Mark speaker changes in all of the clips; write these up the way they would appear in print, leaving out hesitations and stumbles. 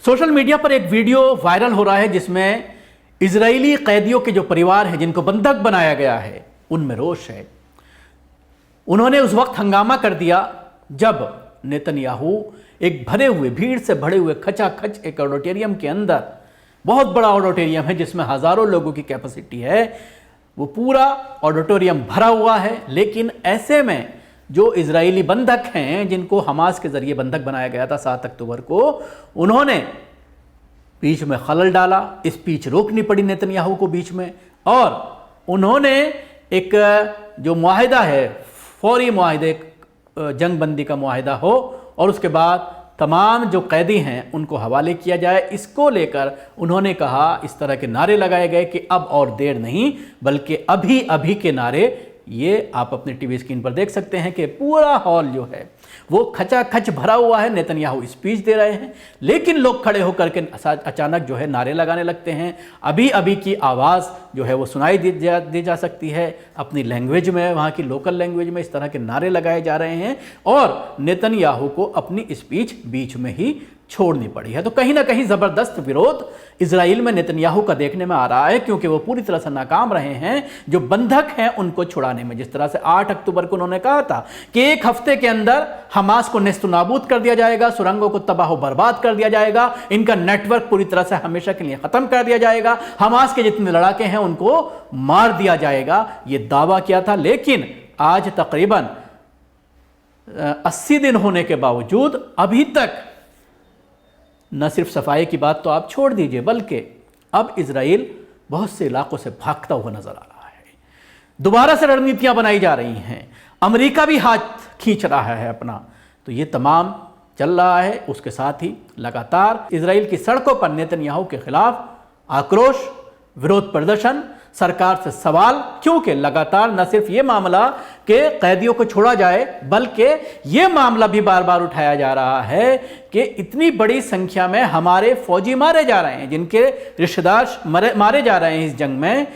Speaker 1: Social media पर एक video viral हो रहा है जिसमें इजरायली कैदियों के जो परिवार हैं जिनको बंधक बनाया गया है उनमें रोष है। उन्होंने उस वक्त हंगामा कर दिया जब नेतन्याहू एक भरे हुए भीड़ से भरे हुए खचाखच एक ऑडिटोरियम के अंदर, बहुत बड़ा ऑडिटोरियम है जिसमें हजारों लोगों की कैपेसिटी है, वो पूरा ऑडिटोरियम भरा हुआ है। लेकिन ऐसे में जो इजरायली बंधक हैं जिनको हमास के जरिए बंधक बनाया गया था 7 अक्टूबर को, उन्होंने बीच में खलल डाला। स्पीच रोकनी पड़ी नेतन्याहू को बीच में, और उन्होंने एक जो मुआहिदा है, फौरी मुआहिदे, जंगबंदी का मुआहिदा हो और उसके बाद तमाम जो कैदी हैं उनको हवाले किया जाए, इसको लेकर उन्होंने कहा, इस तरह के नारे लगाए गए कि अब और देर नहीं बल्कि अभी अभी के नारे। ये आप अपने टीवी स्क्रीन पर देख सकते हैं कि पूरा हॉल जो है वो खचाखच भरा हुआ है। नेतन्याहू स्पीच दे रहे हैं लेकिन लोग खड़े होकर के अचानक जो है नारे लगाने लगते हैं। अभी अभी की आवाज़ जो है वो सुनाई दी जा सकती है अपनी लैंग्वेज में, वहाँ की लोकल लैंग्वेज में इस तरह के नारे लगाए जा रहे हैं और नेतन्याहू को अपनी स्पीच बीच में ही छोड़नी पड़ी है। तो कहीं ना कहीं ज़बरदस्त विरोध इजराइल में नेतन्याहू का देखने में आ रहा है, क्योंकि वो पूरी तरह से नाकाम रहे हैं जो बंधक हैं उनको छुड़ाने में। जिस तरह से 8 अक्टूबर को उन्होंने कहा था कि 1 हफ्ते के अंदर हमास को नेस्तनाबूद कर दिया जाएगा, सुरंगों को तबाह बर्बाद कर दिया जाएगा, इनका नेटवर्क पूरी तरह से हमेशा के लिए खत्म कर दिया जाएगा, हमास के जितने लड़ाके हैं उनको मार दिया जाएगा, ये दावा किया था। लेकिन आज तकरीबन 80 दिन होने के बावजूद अभी तक न सिर्फ सफाई की बात तो आप छोड़ दीजिए, बल्कि अब इजराइल बहुत से इलाकों से भागता हुआ नजर आ रहा है। दोबारा से रणनीतियां बनाई जा रही हैं, अमेरिका भी हाथ खींच रहा है अपना। तो ये तमाम चल रहा है। उसके साथ ही लगातार इजराइल की सड़कों पर नेतन्याहू के खिलाफ आक्रोश, विरोध प्रदर्शन, सरकार से सवाल, क्योंकि लगातार न सिर्फ ये मामला कि कैदियों को छोड़ा जाए बल्कि ये मामला भी बार बार उठाया जा रहा है कि इतनी बड़ी संख्या में हमारे फौजी मारे जा रहे हैं, जिनके रिश्तेदार मारे जा रहे हैं इस जंग में,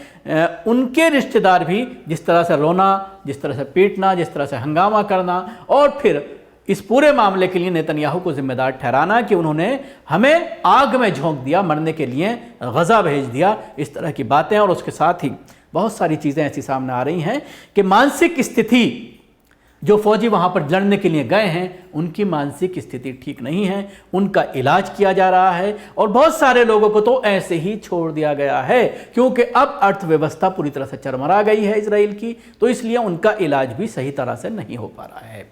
Speaker 1: उनके रिश्तेदार भी जिस तरह से रोना, जिस तरह से पीटना, जिस तरह से हंगामा करना और फिर इस पूरे मामले के लिए नेतन्याहू को जिम्मेदार ठहराना कि उन्होंने हमें आग में झोंक दिया, मरने के लिए गजा भेज दिया, इस तरह की बातें। और उसके साथ ही बहुत सारी चीज़ें ऐसी सामने आ रही हैं कि मानसिक स्थिति, जो फौजी वहाँ पर लड़ने के लिए गए हैं उनकी मानसिक स्थिति ठीक नहीं है, उनका इलाज किया जा रहा है और बहुत सारे लोगों को तो ऐसे ही छोड़ दिया गया है, क्योंकि अब अर्थव्यवस्था पूरी तरह से चरमरा गई है इजराइल की, तो इसलिए उनका इलाज भी सही तरह से नहीं हो पा रहा है।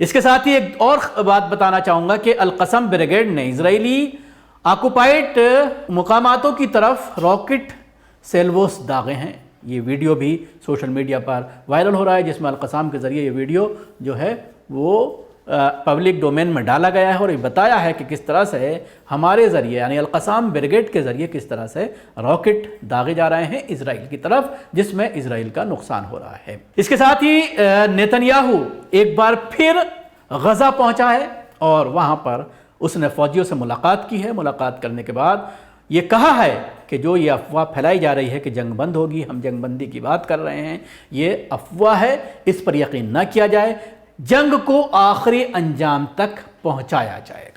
Speaker 1: इसके साथ ही एक और बात बताना चाहूँगा कि अल-क़सम ब्रिगेड ने इजरायली ऑक्युपाइड मुकामातों की तरफ रॉकेट सेल्वोस दागे हैं। ये वीडियो भी सोशल मीडिया पर वायरल हो रहा है, जिसमें अल-क़सम के ज़रिए ये वीडियो जो है वो पब्लिक डोमेन में डाला गया है और ये बताया है कि किस तरह से हमारे ज़रिए यानी अल-क़सम ब्रिगेड के ज़रिए किस तरह से रॉकेट दागे जा रहे हैं इजराइल की तरफ, जिसमें इजराइल का नुकसान हो रहा है। इसके साथ ही नेतन्याहू एक बार फिर गजा पहुंचा है और वहां पर उसने फौजियों से मुलाकात की है। मुलाकात करने के बाद ये कहा है कि जो ये अफवाह फैलाई जा रही है कि जंग बंद होगी, हम जंग बंदी की बात कर रहे हैं, ये अफवाह है, इस पर यकीन न किया जाए, जंग को आखिरी अंजाम तक पहुंचाया जाए।